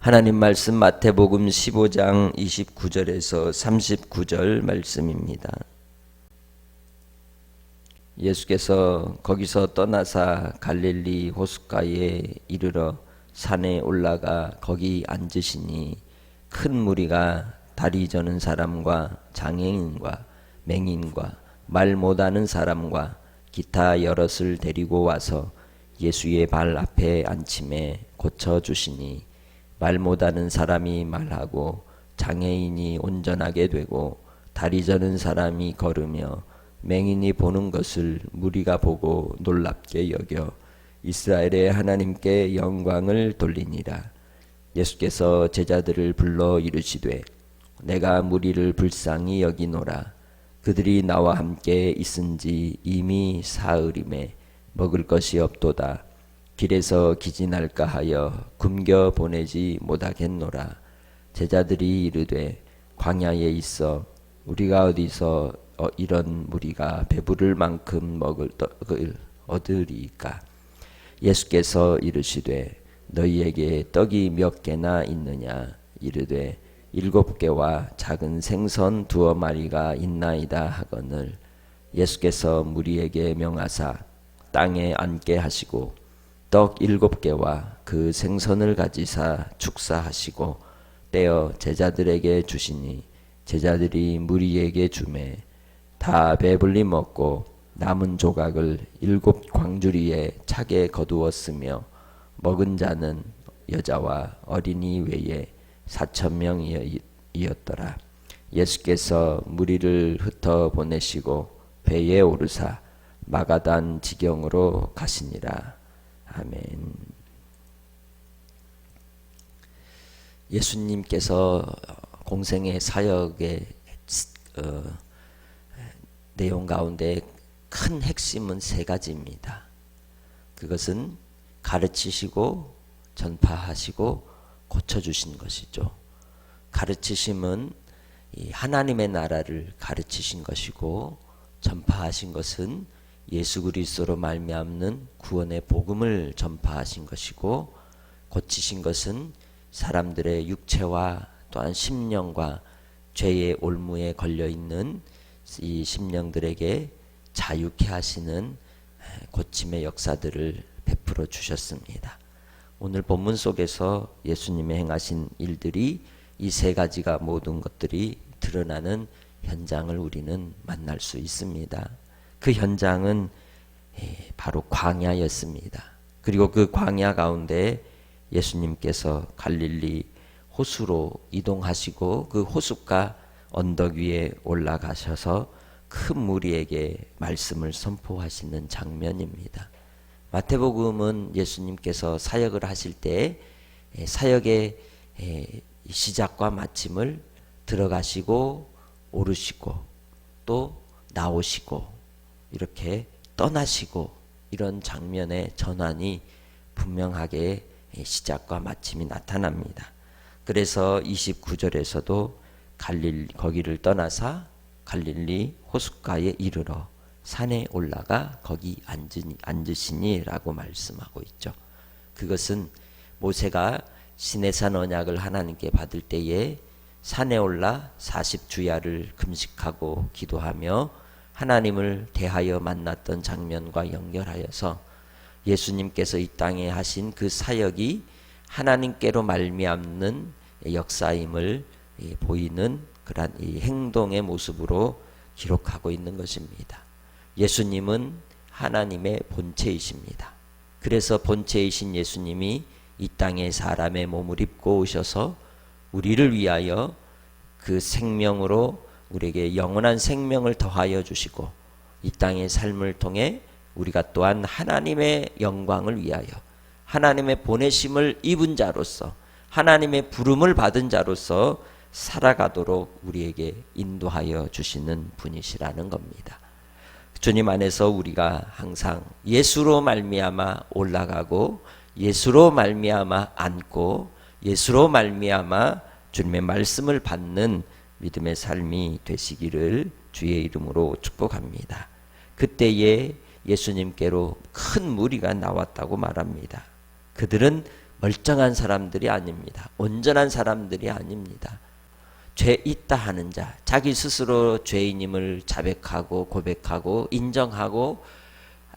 하나님 말씀 마태복음 15장 29절에서 39절 말씀입니다. 예수께서 거기서 떠나사 갈릴리 호숫가에 이르러 산에 올라가 거기 앉으시니 큰 무리가 다리 저는 사람과 장애인과 맹인과 말 못하는 사람과 기타 여럿을 데리고 와서 예수의 발 앞에 앉힘에 고쳐주시니 말 못하는 사람이 말하고 장애인이 온전하게 되고 다리 저는 사람이 걸으며 맹인이 보는 것을 무리가 보고 놀랍게 여겨 이스라엘의 하나님께 영광을 돌리니라. 예수께서 제자들을 불러 이르시되 내가 무리를 불쌍히 여기노라. 그들이 나와 함께 있은지 이미 사흘임에 먹을 것이 없도다. 길에서 기진할까 하여 굶겨 보내지 못하겠노라. 제자들이 이르되 광야에 있어 우리가 어디서 이런 무리가 배부를 만큼 먹을 떡을 얻으리까. 예수께서 이르시되 너희에게 떡이 몇 개나 있느냐. 이르되 7개와 작은 생선 2마리가 있나이다 하거늘. 예수께서 무리에게 명하사 땅에 앉게 하시고 떡 7개와 그 생선을 가지사 축사하시고 떼어 제자들에게 주시니 제자들이 무리에게 주매 다 배불리 먹고 남은 조각을 7 광주리에 차게 거두었으며 먹은 자는 여자와 어린이 외에 4,000명이었더라. 예수께서 무리를 흩어 보내시고 배에 오르사 마가단 지경으로 가시니라. 아멘. 예수님께서 공생의 사역의 내용 가운데 큰 핵심은 3가지입니다. 그것은 가르치시고 전파하시고 고쳐주신 것이죠. 가르치심은 하나님의 나라를 가르치신 것이고 전파하신 것은 예수 그리스도로 말미암는 구원의 복음을 전파하신 것이고 고치신 것은 사람들의 육체와 또한 심령과 죄의 올무에 걸려있는 이 심령들에게 자유케 하시는 고침의 역사들을 베풀어 주셨습니다. 오늘 본문 속에서 예수님의 행하신 일들이 이 3가지가 모든 것들이 드러나는 현장을 우리는 만날 수 있습니다. 그 현장은 바로 광야였습니다. 그리고 그 광야 가운데 예수님께서 갈릴리 호수로 이동하시고 그 호숫가 언덕 위에 올라가셔서 큰 무리에게 말씀을 선포하시는 장면입니다. 마태복음은 예수님께서 사역을 하실 때 사역의 시작과 마침을 들어가시고 오르시고 또 나오시고 이렇게 떠나시고 이런 장면의 전환이 분명하게 시작과 마침이 나타납니다. 그래서 29절에서도 거기를 떠나사 갈릴리 호숫가에 이르러 산에 올라가 거기 앉으시니 라고 말씀하고 있죠. 그것은 모세가 시내산 언약을 하나님께 받을 때에 산에 올라 40주야를 금식하고 기도하며 하나님을 대하여 만났던 장면과 연결하여서 예수님께서 이 땅에 하신 그 사역이 하나님께로 말미암는 역사임을 보이는 그러한 이 행동의 모습으로 기록하고 있는 것입니다. 예수님은 하나님의 본체이십니다. 그래서 본체이신 예수님이 이 땅에 사람의 몸을 입고 오셔서 우리를 위하여 그 생명으로 우리에게 영원한 생명을 더하여 주시고 이 땅의 삶을 통해 우리가 또한 하나님의 영광을 위하여 하나님의 보내심을 입은 자로서 하나님의 부름을 받은 자로서 살아가도록 우리에게 인도하여 주시는 분이시라는 겁니다. 주님 안에서 우리가 항상 예수로 말미암아 올라가고 예수로 말미암아 앉고 예수로 말미암아 주님의 말씀을 받는 믿음의 삶이 되시기를 주의 이름으로 축복합니다. 그때에 예수님께로 큰 무리가 나왔다고 말합니다. 그들은 멀쩡한 사람들이 아닙니다. 온전한 사람들이 아닙니다. 죄 있다 하는 자, 자기 스스로 죄인임을 자백하고 고백하고 인정하고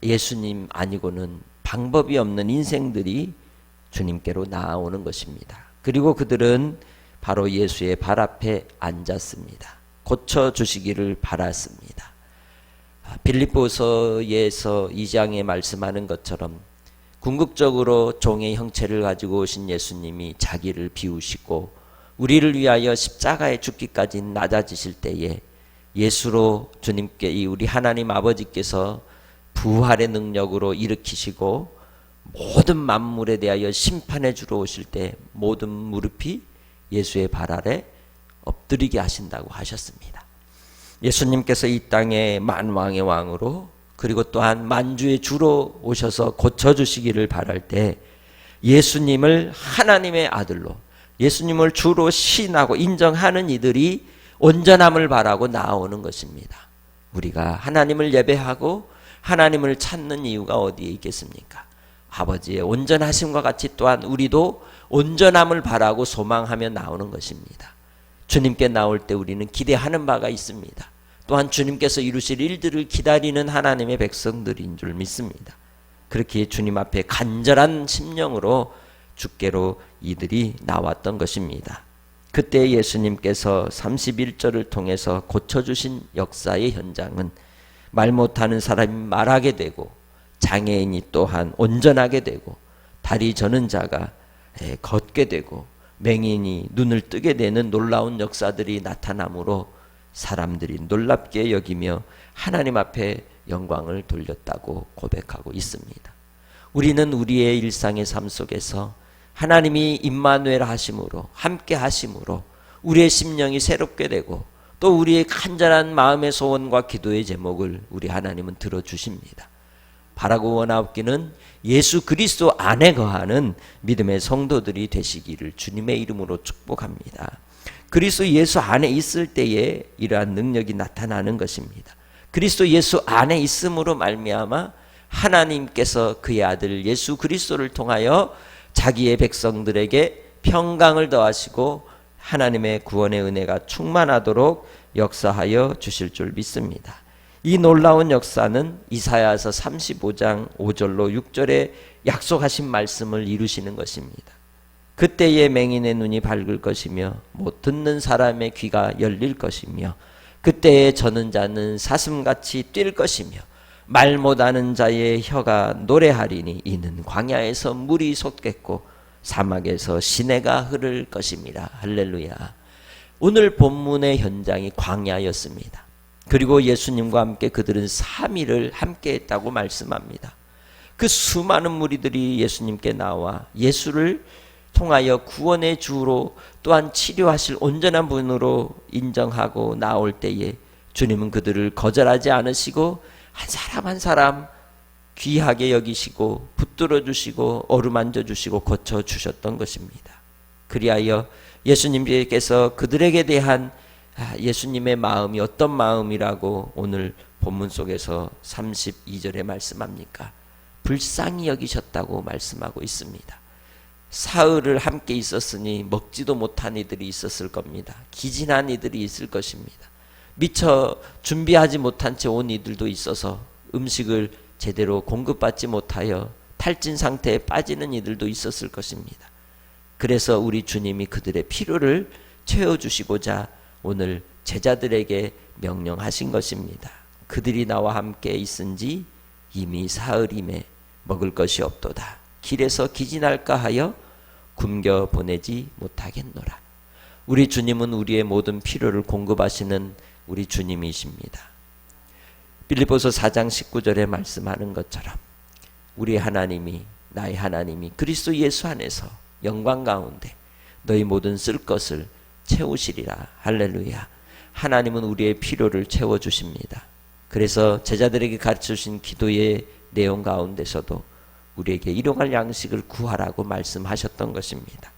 예수님 아니고는 방법이 없는 인생들이 주님께로 나아오는 것입니다. 그리고 그들은 바로 예수의 발 앞에 앉았습니다. 고쳐주시기를 바랐습니다. 빌립보서에서 2장에 말씀하는 것처럼 궁극적으로 종의 형체를 가지고 오신 예수님이 자기를 비우시고 우리를 위하여 십자가에 죽기까지 낮아지실 때에 예수로 주님께 이 우리 하나님 아버지께서 부활의 능력으로 일으키시고 모든 만물에 대하여 심판해 주러 오실 때 모든 무릎이 예수의 발 아래 엎드리게 하신다고 하셨습니다. 예수님께서 이 땅에 만왕의 왕으로 그리고 또한 만주의 주로 오셔서 고쳐주시기를 바랄 때 예수님을 하나님의 아들로 예수님을 주로 신하고 인정하는 이들이 온전함을 바라고 나오는 것입니다. 우리가 하나님을 예배하고 하나님을 찾는 이유가 어디에 있겠습니까? 아버지의 온전하심과 같이 또한 우리도 온전함을 바라고 소망하며 나오는 것입니다. 주님께 나올 때 우리는 기대하는 바가 있습니다. 또한 주님께서 이루실 일들을 기다리는 하나님의 백성들인 줄 믿습니다. 그렇게 주님 앞에 간절한 심령으로 주께로 이들이 나왔던 것입니다. 그때 예수님께서 31절을 통해서 고쳐주신 역사의 현장은 말 못하는 사람이 말하게 되고 장애인이 또한 온전하게 되고 다리 저는 자가 걷게 되고 맹인이 눈을 뜨게 되는 놀라운 역사들이 나타나므로 사람들이 놀랍게 여기며 하나님 앞에 영광을 돌렸다고 고백하고 있습니다. 우리는 우리의 일상의 삶 속에서 하나님이 임마누엘 하심으로 함께 하심으로 우리의 심령이 새롭게 되고 또 우리의 간절한 마음의 소원과 기도의 제목을 우리 하나님은 들어주십니다. 바라고 원하옵기는 예수 그리스도 안에 거하는 믿음의 성도들이 되시기를 주님의 이름으로 축복합니다. 그리스도 예수 안에 있을 때에 이러한 능력이 나타나는 것입니다. 그리스도 예수 안에 있음으로 말미암아 하나님께서 그의 아들 예수 그리스도를 통하여 자기의 백성들에게 평강을 더하시고 하나님의 구원의 은혜가 충만하도록 역사하여 주실 줄 믿습니다. 이 놀라운 역사는 이사야서 35장 5절로 6절에 약속하신 말씀을 이루시는 것입니다. 그때의 맹인의 눈이 밝을 것이며 못 듣는 사람의 귀가 열릴 것이며 그때에 저는 자는 사슴같이 뛸 것이며 말 못하는 자의 혀가 노래하리니 이는 광야에서 물이 솟겠고 사막에서 시내가 흐를 것입니다. 할렐루야. 오늘 본문의 현장이 광야였습니다. 그리고 예수님과 함께 그들은 3일을 함께 했다고 말씀합니다. 그 수많은 무리들이 예수님께 나와 예수를 통하여 구원의 주로 또한 치료하실 온전한 분으로 인정하고 나올 때에 주님은 그들을 거절하지 않으시고 한 사람 한 사람 귀하게 여기시고 붙들어 주시고 어루만져 주시고 고쳐 주셨던 것입니다. 그리하여 예수님께서 그들에게 대한 예수님의 마음이 어떤 마음이라고 오늘 본문 속에서 32절에 말씀합니까? 불쌍히 여기셨다고 말씀하고 있습니다. 사흘을 함께 있었으니 먹지도 못한 이들이 있었을 겁니다. 기진한 이들이 있을 것입니다. 미처 준비하지 못한 채 온 이들도 있어서 음식을 제대로 공급받지 못하여 탈진 상태에 빠지는 이들도 있었을 것입니다. 그래서 우리 주님이 그들의 필요를 채워주시고자 오늘 제자들에게 명령하신 것입니다. 그들이 나와 함께 있은지 이미 사흘임에 먹을 것이 없도다. 길에서 기진할까 하여 굶겨 보내지 못하겠노라. 우리 주님은 우리의 모든 필요를 공급하시는 우리 주님이십니다. 빌립보서 4장 19절에 말씀하는 것처럼 우리 하나님이 나의 하나님이 그리스도 예수 안에서 영광 가운데 너희 모든 쓸 것을 채우시리라. 할렐루야. 하나님은 우리의 필요를 채워주십니다. 그래서 제자들에게 가르쳐주신 기도의 내용 가운데서도 우리에게 일용할 양식을 구하라고 말씀하셨던 것입니다.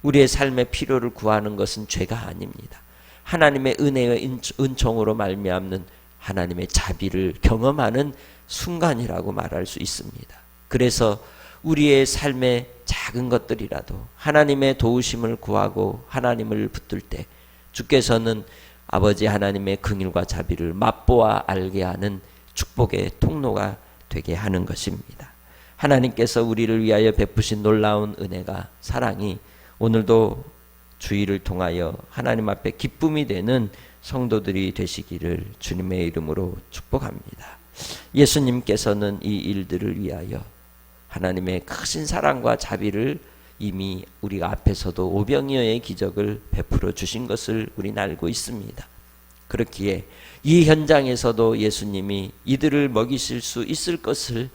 우리의 삶의 필요를 구하는 것은 죄가 아닙니다. 하나님의 은혜의 은총으로 말미암는 하나님의 자비를 경험하는 순간이라고 말할 수 있습니다. 그래서 우리의 삶의 작은 것들이라도 하나님의 도우심을 구하고 하나님을 붙들 때 주께서는 아버지 하나님의 긍휼과 자비를 맛보아 알게 하는 축복의 통로가 되게 하는 것입니다. 하나님께서 우리를 위하여 베푸신 놀라운 은혜가 사랑이 오늘도 주의를 통하여 하나님 앞에 기쁨이 되는 성도들이 되시기를 주님의 이름으로 축복합니다. 예수님께서는 이 일들을 위하여 하나님의 크신 사랑과 자비를 이미 우리가 앞에서도 오병이어의 기적을 베풀어 주신 것을 우리는 알고 있습니다. 그렇기에 이 현장에서도 예수님이 이들을 먹이실 수 있을 것을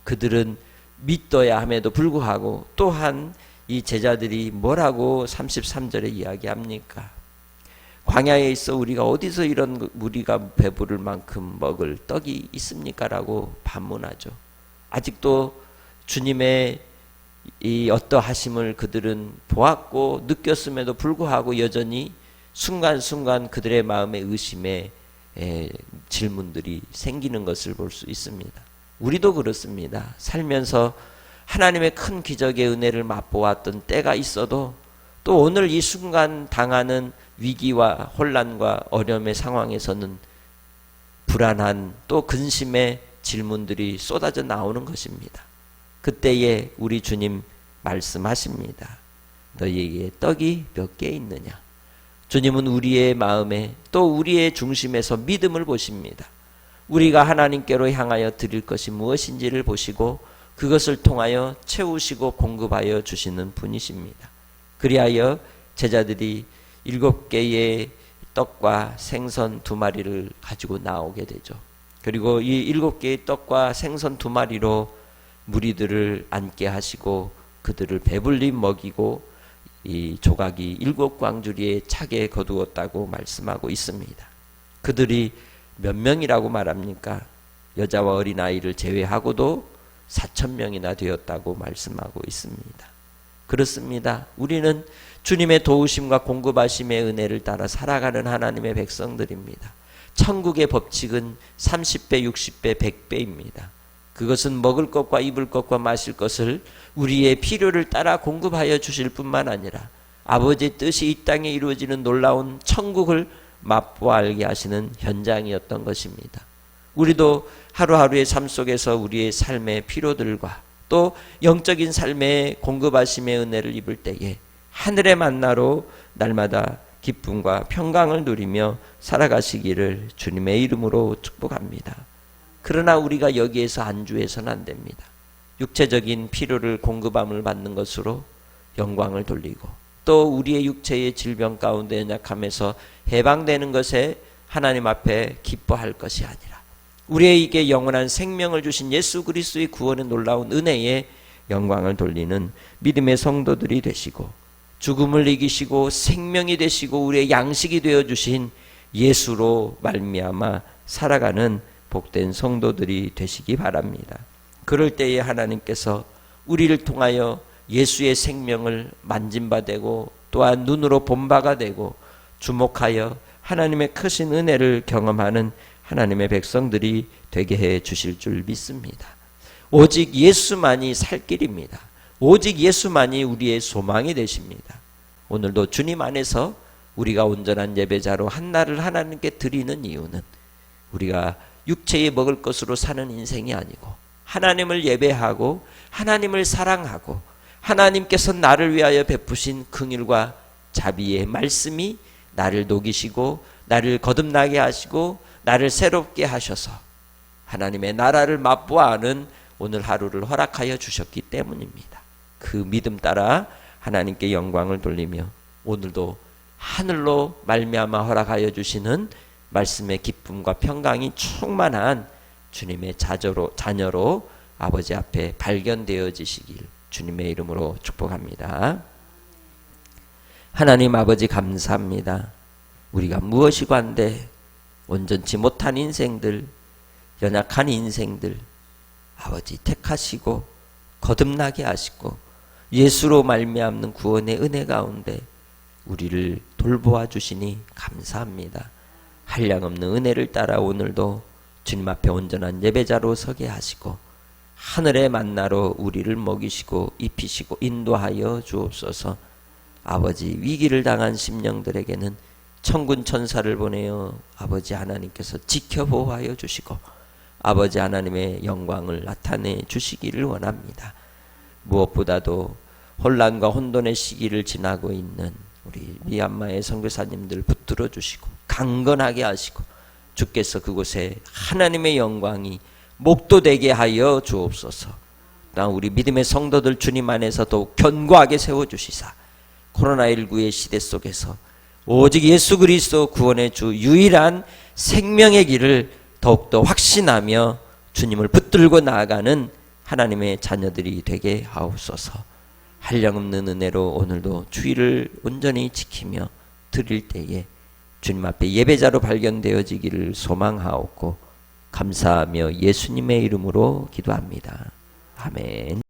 그들은 믿어야 함에도 불구하고 또한 이 제자들이 뭐라고 33절에 이야기합니까? 광야에 있어 우리가 어디서 이런 우리가 배부를 만큼 먹을 떡이 있습니까? 라고 반문하죠. 아직도 주님의 이 어떠하심을 그들은 보았고 느꼈음에도 불구하고 여전히 순간순간 그들의 마음에 의심의 질문들이 생기는 것을 볼 수 있습니다. 우리도 그렇습니다. 살면서 하나님의 큰 기적의 은혜를 맛보았던 때가 있어도 또 오늘 이 순간 당하는 위기와 혼란과 어려움의 상황에서는 불안한 또 근심의 질문들이 쏟아져 나오는 것입니다. 그때에 우리 주님 말씀하십니다. 너희에게 떡이 몇 개 있느냐? 주님은 우리의 마음에 또 우리의 중심에서 믿음을 보십니다. 우리가 하나님께로 향하여 드릴 것이 무엇인지를 보시고 그것을 통하여 채우시고 공급하여 주시는 분이십니다. 그리하여 제자들이 7개의 떡과 생선 2마리를 가지고 나오게 되죠. 그리고 이 7개의 떡과 생선 2마리로 무리들을 앉게 하시고 그들을 배불리 먹이고 이 조각이 7광주리에 차게 거두었다고 말씀하고 있습니다. 그들이 몇 명이라고 말합니까? 여자와 어린아이를 제외하고도 4,000명이나 되었다고 말씀하고 있습니다. 그렇습니다. 우리는 주님의 도우심과 공급하심의 은혜를 따라 살아가는 하나님의 백성들입니다. 천국의 법칙은 30배, 60배, 100배입니다. 그것은 먹을 것과 입을 것과 마실 것을 우리의 필요를 따라 공급하여 주실 뿐만 아니라 아버지의 뜻이 이 땅에 이루어지는 놀라운 천국을 맛보아 알게 하시는 현장이었던 것입니다. 우리도 하루하루의 삶 속에서 우리의 삶의 필요들과 또 영적인 삶의 공급하심의 은혜를 입을 때에 하늘의 만나로 날마다 기쁨과 평강을 누리며 살아가시기를 주님의 이름으로 축복합니다. 그러나 우리가 여기에서 안주해서는 안 됩니다. 육체적인 필요를 공급함을 받는 것으로 영광을 돌리고 또 우리의 육체의 질병 가운데 연약함에서 해방되는 것에 하나님 앞에 기뻐할 것이 아니라 우리에게 영원한 생명을 주신 예수 그리스도의 구원의 놀라운 은혜에 영광을 돌리는 믿음의 성도들이 되시고 죽음을 이기시고 생명이 되시고 우리의 양식이 되어주신 예수로 말미암아 살아가는 복된 성도들이 되시기 바랍니다. 그럴 때에 하나님께서 우리를 통하여 예수의 생명을 만진바되고 또한 눈으로 본 바가 되고 주목하여 하나님의 크신 은혜를 경험하는 하나님의 백성들이 되게 해 주실 줄 믿습니다. 오직 예수만이 살 길입니다. 오직 예수만이 우리의 소망이 되십니다. 오늘도 주님 안에서 우리가 온전한 예배자로 한날을 하나님께 드리는 이유는 우리가 육체에 먹을 것으로 사는 인생이 아니고 하나님을 예배하고 하나님을 사랑하고 하나님께서 나를 위하여 베푸신 긍휼과 자비의 말씀이 나를 녹이시고 나를 거듭나게 하시고 나를 새롭게 하셔서 하나님의 나라를 맛보아 아는 오늘 하루를 허락하여 주셨기 때문입니다. 그 믿음 따라 하나님께 영광을 돌리며 오늘도 하늘로 말미암아 허락하여 주시는 말씀의 기쁨과 평강이 충만한 주님의 자녀로 아버지 앞에 발견되어지시길 주님의 이름으로 축복합니다. 하나님 아버지 감사합니다. 우리가 무엇이고 한데 온전치 못한 인생들, 연약한 인생들 아버지 택하시고 거듭나게 하시고 예수로 말미암는 구원의 은혜 가운데 우리를 돌보아 주시니 감사합니다. 한량없는 은혜를 따라 오늘도 주님 앞에 온전한 예배자로 서게 하시고 하늘의 만나로 우리를 먹이시고 입히시고 인도하여 주옵소서. 아버지, 위기를 당한 심령들에게는 천군 천사를 보내어 아버지 하나님께서 지켜보호하여 주시고 아버지 하나님의 영광을 나타내 주시기를 원합니다. 무엇보다도 혼란과 혼돈의 시기를 지나고 있는 우리 미얀마의 선교사님들 붙들어 주시고 강건하게 하시고 주께서 그곳에 하나님의 영광이 목도되게 하여 주옵소서. 또한 우리 믿음의 성도들 주님 안에서 더욱 견고하게 세워주시사 코로나19의 시대 속에서 오직 예수 그리스도 구원의 주 유일한 생명의 길을 더욱더 확신하며 주님을 붙들고 나아가는 하나님의 자녀들이 되게 하옵소서. 한량없는 은혜로 오늘도 주의를 온전히 지키며 드릴 때에 주님 앞에 예배자로 발견되어지기를 소망하옵고 감사하며 예수님의 이름으로 기도합니다. 아멘.